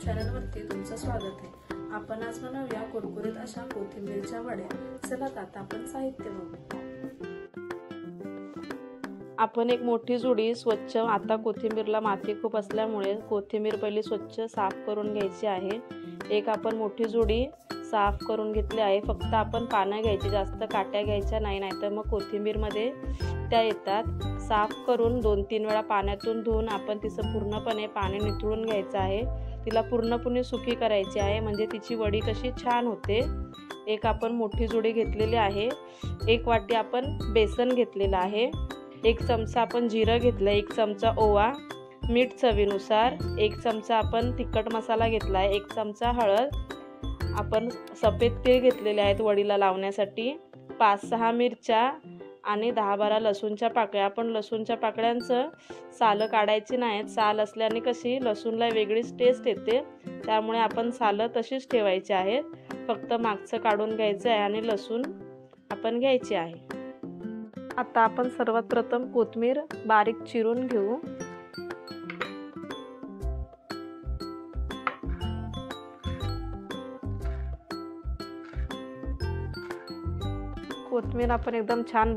चॅनलवरती तुमचं स्वागत आहे। आपण आज बनवूया कुरकुरीत अशा कोथिंबीरच्या वड्या। चला आता आपण साहित्य बघू। आपण एक मोठी जुडी स्वच्छ, आता कोथिंबीरला माती खूप असल्यामुळे कोथिंबीर पहिली स्वच्छ साफ करून घ्यायची आहे। एक आपण मोठी जुडी साफ करून घेतली आहे। फक्त आपण पानं घ्यायची, जास्त काट्या घ्यायच्या नाही, नाहीतर मग कोथिंबीर मध्ये त्या येतात। साफ करून 2-3 वेळा पाण्यातून धुवून आपण तिचं पूर्णपणे पाणी निथळून घ्यायचं आहे। तिला पूर्णपणे सुकी करायची आहे, म्हणजे तिची वडी कशी छान होते। एक आपण मोठी जुडी घेतलेली आहे। 1 वाटी आपण बेसन घेतलेला आहे। 1 चमचा आपण जिरं घेतलं, 1 चमचा ओवा, मीठ चवीनुसार, 1 चमचा आपण तिखट मसाला घेतला आहे, 1 चमचा हळद, आपण सफेद तीळ घेतलेले आहेत वडीला लावण्यासाठी, 5-6 मिरच्या आणि 10-12 लसूणच्या पाकळ्या। आपण लसूणच्या पाकळ्यांचं सालं काढायची नाहीत, साल असल्याने कशी लसूणला वेगळीच टेस्ट येते, त्यामुळे आपण सालं तशीच ठेवायची आहेत। फक्त मागचं काढून घ्यायचं आहे आणि लसूण आपण घ्यायची आहे। आता आपण सर्वात प्रथम कोथिंबीर बारीक चिरून घेऊ। कोथिंबीर आपण एकदम छान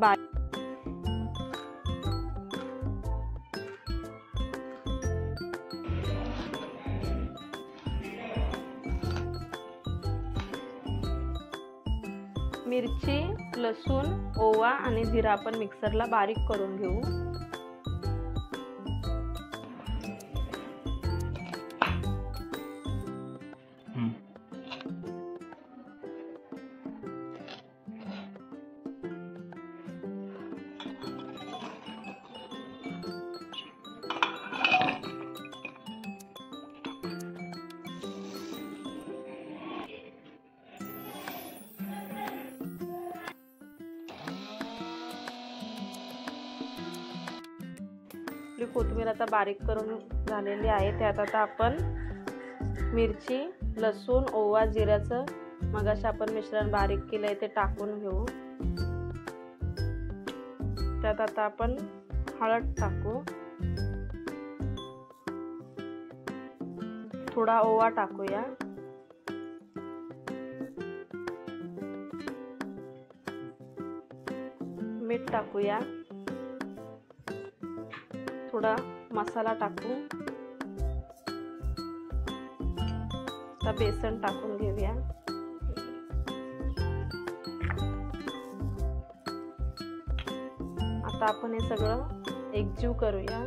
मिरची, लसूण, ओवा आणि जिरा आपण मिक्सरला बारीक करून घेऊ। आपली कोथिंबीर आता बारीक करून झालेली आहे। त्यात आता आपण मिरची, लसूण, ओवा, जिऱ्याचं मगाशी आपण मिश्रण बारीक केलंय ते टाकून घेऊ। त्यात आता आपण हळद टाकू, थोडा ओवा टाकूया, मीठ टाकूया, थोडा मसाला टाकू, आता बेसन टाकून घेऊया। आता आपण हे सगळं एकजीव करूया।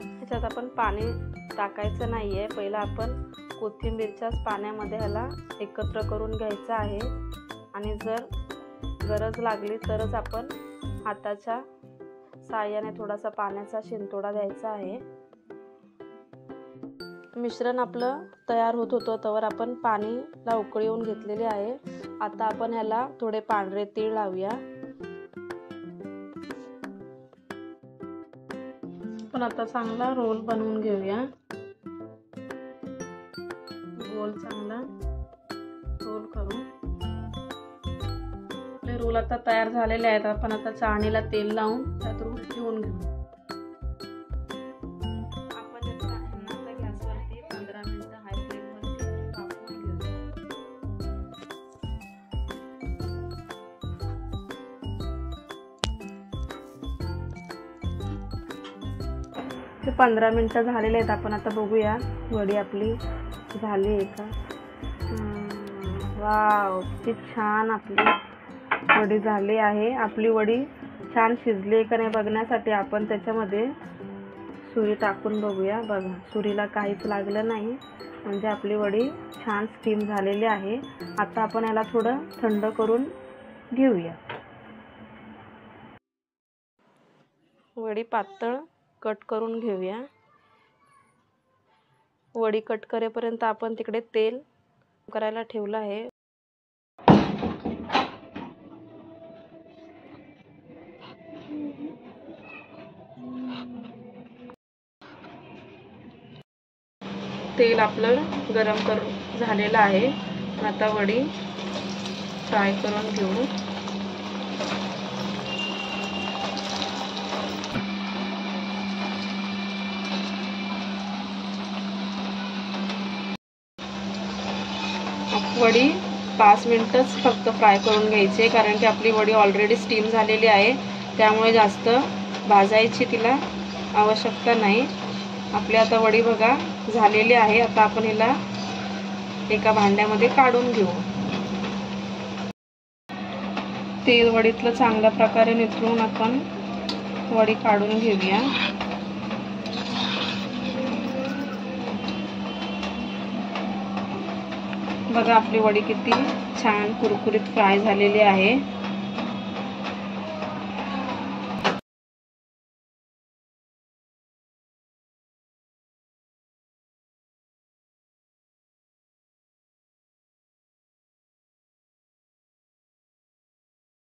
ह्याच्यात आपण पाणी टाकायचं नाहीये, पहिला आपण कोथिंबीरच्याच पाण्यामध्ये ह्याला एकत्र करून घ्यायचं आहे आणि जर गरज लागली तरच आपण हाताच्या साहाय्याने थोडासा पाण्याचा शिंतोडा द्यायचा आहे। मिश्रण आपलं तयार होत होतं तवर आपण पाणीला उकळी येऊन घेतलेली आहे। आता आपण ह्याला थोडे पांढरे तीळ लावूया। पण आता चांगला रोल बनवून घेऊया। गोल चांगला रोल करू। आपले रोल आता तयार झालेले आहेत। आपण आता चाळणीला तेल लावून त्यात रोल ठेवून घेऊ। आपण आता गॅसवरती 15 मिनिटं हाय फ्लेमवरती वाफवून घेऊ। ते 15 मिनिटं झालेले आहेत। आपण आता बघूया वडी आपली झाली आहे का। वाव, किती छान आपली वडी झाली आहे। आपली वडी छान शिजली आहे का नाही बघण्यासाठी आपण त्याच्यामध्ये सुरी टाकून बघूया। बघा, सुरीला काहीच लागलं नाही, म्हणजे आपली वडी छान स्टीम झालेली आहे। आता आपण याला थोडं थंड करून घेऊया। वडी पातळ कट करून घेऊया। वडी कट करेपर्यंत आपण तिकडे तेल करायला ठेवलं आहे। तेल आपलं गरम करून झालेलं आहे। आता वडी फ्राय करून घेऊ। वडी 5 मिनिटच फक्त फ्राय करून घ्यायची, कारण की आपली वडी ऑलरेडी स्टीम झालेली आहे, त्यामुळे जास्त भाजायची तिला आवश्यकता नाही। आपली आता वडी बघा झालेली आहे। आता आपण हिला एका भांड्यामध्ये काढून घेऊ। तेल वडीतलं चांगल्या प्रकारे निथळून आपण वडी काढून घेऊया। बघा आपली वडी किती छान कुरकुरीत फ्राय झालेली आहे।